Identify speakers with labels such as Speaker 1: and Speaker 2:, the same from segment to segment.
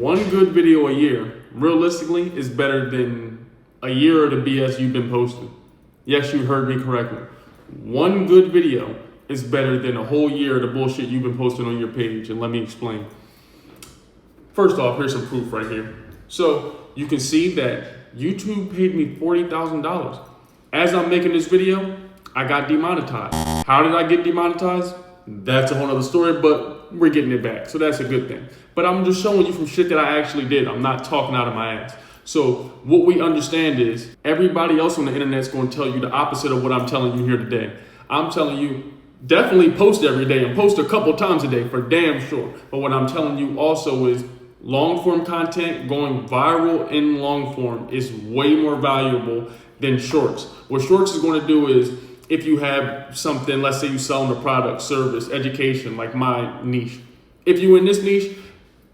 Speaker 1: one good video a year, realistically, is better than a year of the BS you've been posting. Yes, you heard me correctly. One good video is better than a whole year of the bullshit you've been posting on your page. And let me explain. First off, here's some proof right here. So you can see that YouTube paid me $40,000. As I'm making this video, I got demonetized. How did I get demonetized? That's a whole other story, but we're getting it back. So that's a good thing. But I'm just showing you from shit that I actually did. I'm not talking out of my ass. So what we understand is everybody else on the internet's going to tell you the opposite of what I'm telling you here today. I'm telling you, definitely post every day and post a couple times a day for damn sure. But what I'm telling you also is long form content going viral in long form is way more valuable than shorts. What shorts is going to do is if you have something, let's say you selling a product, service, education, like my niche. If you're in this niche,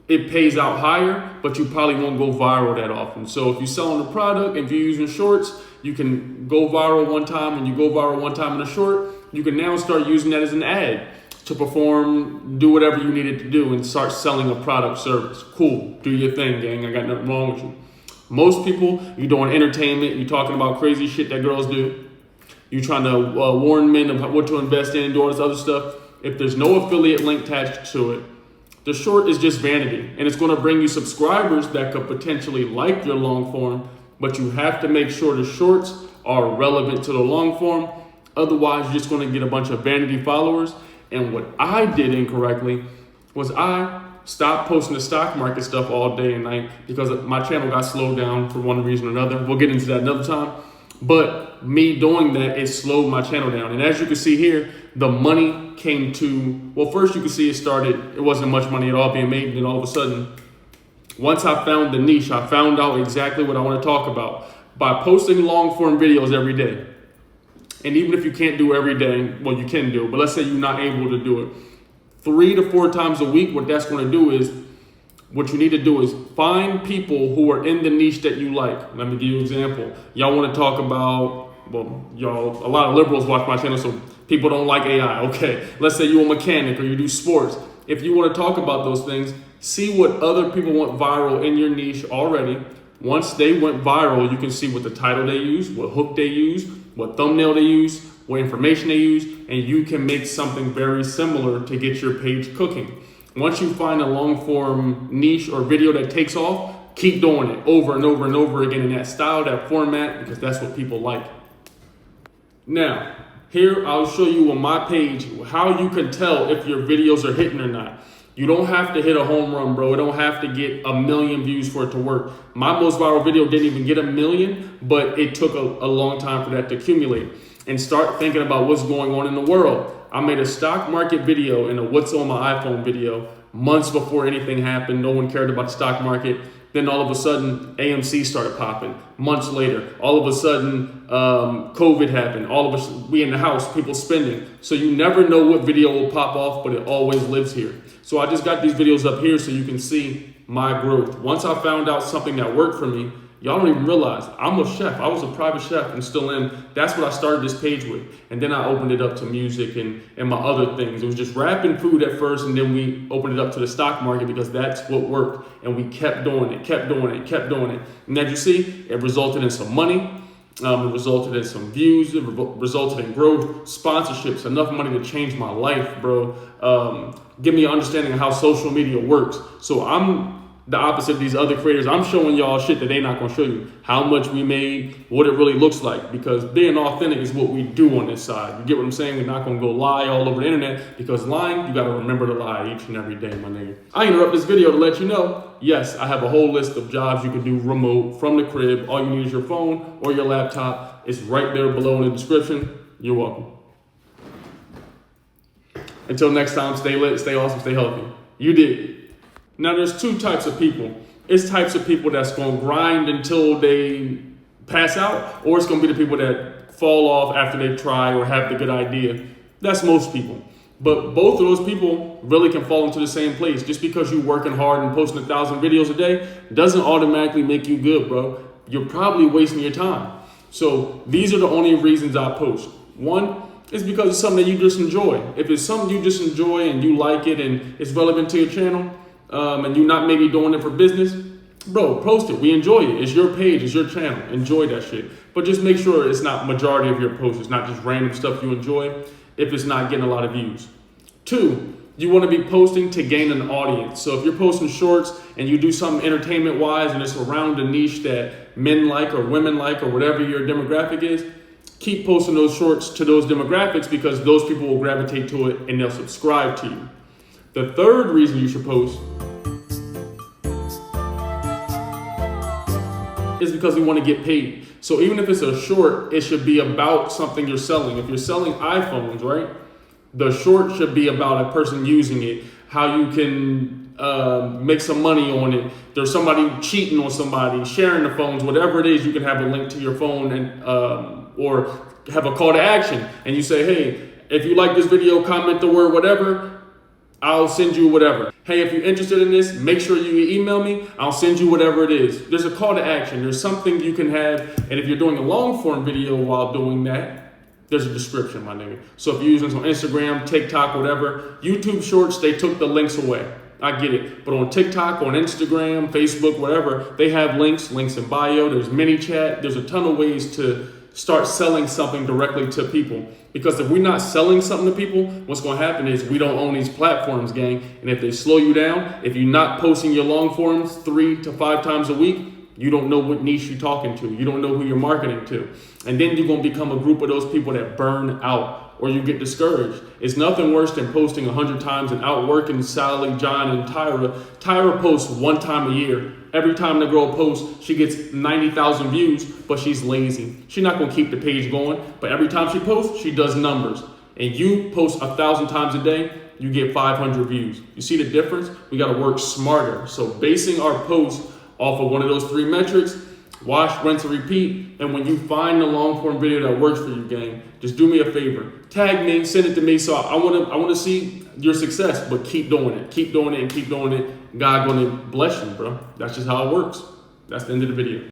Speaker 1: it pays out higher, but you probably won't go viral that often. So if you're selling a product, if you're using shorts, you can go viral one time. When you go viral one time in a short, you can now start using that as an ad to perform, do whatever you needed to do and start selling a product, service. Cool, do your thing, gang. I got nothing wrong with you. Most people, you're doing entertainment, you're talking about crazy shit that girls do. You're trying to warn men about what to invest in and do all this other stuff. If there's no affiliate link attached to it, the short is just vanity. And it's going to bring you subscribers that could potentially like your long form, but you have to make sure the shorts are relevant to the long form. Otherwise, you're just going to get a bunch of vanity followers. And what I did incorrectly was I stopped posting the stock market stuff all day and night because my channel got slowed down for one reason or another. We'll get into that another time. But me doing that, it slowed my channel down. And as you can see here, the money came to, well, first you can see it wasn't much money at all being made. And then all of a sudden, once I found the niche, I found out exactly what I want to talk about by posting long form videos every day. And even if you can't do it every day, well, you can do it, but let's say you're not able to do it 3 to 4 times a week, what that's going to do is, what you need to do is find people who are in the niche that you like. Let me give you an example. Y'all want to talk about, well, y'all, a lot of liberals watch my channel, so people don't like AI. Okay, let's say you're a mechanic or you do sports. If you want to talk about those things, see what other people went viral in your niche already. Once they went viral, you can see what the title they use, what hook they use, what thumbnail they use, what information they use, and you can make something very similar to get your page cooking. Once you find a long form niche or video that takes off, keep doing it over and over and over again in that style, that format, because that's what people like. Now, here I'll show you on my page how you can tell if your videos are hitting or not. You don't have to hit a home run, bro. It don't have to get 1 million views for it to work. My most viral video didn't even get 1 million, but it took a long time for that to accumulate. And start thinking about what's going on in the world. I made a stock market video and a what's on my iPhone video months before anything happened. No one cared about the stock market. Then all of a sudden, AMC started popping. Months later, all of a sudden, COVID happened. All of us, we in the house, people spending. So you never know what video will pop off, but it always lives here. So I just got these videos up here so you can see my growth. Once I found out something that worked for me, y'all don't even realize I'm a chef. I was a private chef and still am. That's what I started this page with. And then I opened it up to music and my other things. It was just rapping food at first, and then we opened it up to the stock market because that's what worked. And we kept doing it, kept doing it, kept doing it. And as you see, it resulted in some money. It resulted in some views. It resulted in growth, sponsorships, enough money to change my life, bro. Give me an understanding of how social media works. So I'm the opposite of these other creators. I'm showing y'all shit that they're not gonna show you. How much we made, what it really looks like. Because being authentic is what we do on this side. You get what I'm saying? We're not gonna go lie all over the internet, because lying, you gotta remember to lie each and every day, my nigga. I interrupt this video to let you know, yes, I have a whole list of jobs you can do remote from the crib. All you need is your phone or your laptop. It's right there below in the description. You're welcome. Until next time, stay lit, stay awesome, stay healthy. You did. Now, there's 2 types of people. It's types of people that's going to grind until they pass out, or it's going to be the people that fall off after they try or have the good idea. That's most people. But both of those people really can fall into the same place. Just because you're working hard and posting 1,000 videos a day doesn't automatically make you good, bro. You're probably wasting your time. So these are the only reasons I post. One, it's because it's something that you just enjoy. If it's something you just enjoy and you like it and it's relevant to your channel, and you're not maybe doing it for business, bro, post it. We enjoy it. It's your page. It's your channel. Enjoy that shit. But just make sure it's not majority of your posts. It's not just random stuff you enjoy if it's not getting a lot of views. 2, you want to be posting to gain an audience. So if you're posting shorts and you do something entertainment wise and it's around a niche that men like or women like or whatever your demographic is, keep posting those shorts to those demographics because those people will gravitate to it and they'll subscribe to you. The third reason you should post is because we want to get paid. So even if it's a short, it should be about something you're selling. If you're selling iPhones, right? The short should be about a person using it, how you can make some money on it. There's somebody cheating on somebody, sharing the phones, whatever it is, you can have a link to your phone and or have a call to action. And you say, hey, if you like this video, comment the word whatever, I'll send you whatever. Hey, if you're interested in this, make sure you email me. I'll send you whatever it is. There's a call to action. There's something you can have. And if you're doing a long form video while doing that, there's a description, my nigga. So if you're using this on Instagram, TikTok, whatever, YouTube Shorts, they took the links away. I get it. But on TikTok, on Instagram, Facebook, whatever, they have links in bio. There's ManyChat. There's a ton of ways to start selling something directly to people. Because if we're not selling something to people, what's going to happen is we don't own these platforms, gang. And if they slow you down, if you're not posting your long forms 3 to 5 times a week, you don't know what niche you're talking to. You don't know who you're marketing to. And then you're going to become a group of those people that burn out or you get discouraged. It's nothing worse than posting 100 times and outworking Sally, John, and Tyra. Tyra posts 1 time a year. Every time the girl posts, she gets 90,000 views, but she's lazy. She's not going to keep the page going, but every time she posts, she does numbers. And you post 1,000 times a day, you get 500 views. You see the difference? We got to work smarter. So basing our posts off of one of those 3 metrics, wash, rinse, and repeat. And when you find the long form video that works for you, gang, just do me a favor. Tag me, send it to me. So I want to see your success, but keep doing it. Keep doing it and keep doing it. God gonna bless you, bro. That's just how it works. That's the end of the video.